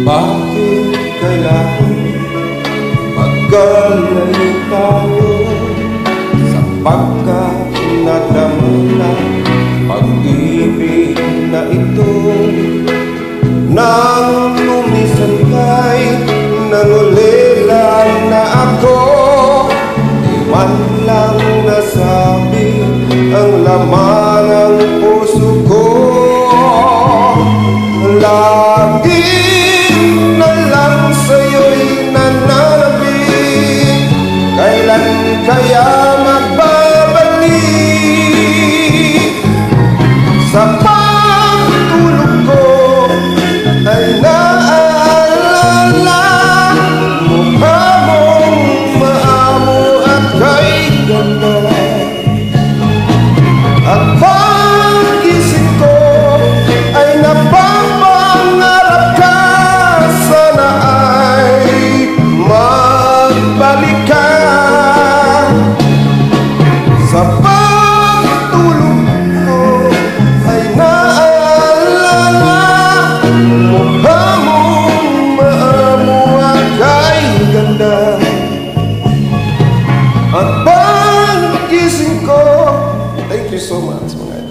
Bakit kailangan magkalay tayo? Sapagkat nadama na pag-ibig na ito. Nang lumisan kay nangulila na ako, di man lang nasabi ang laman ng puso ko. Lagi na lang sa'yo'y nananabik, kailan kaya magbabalik? Sa pagtulog ko ay naaalala mukha mong maamo at kay ganda. At paggising ko ay napapangarap ka, sana ay magbalik ka. Sa pagtulog ko ay naaalala mukha mong maamo at kay ganda. At paggising ko, thank you so much mga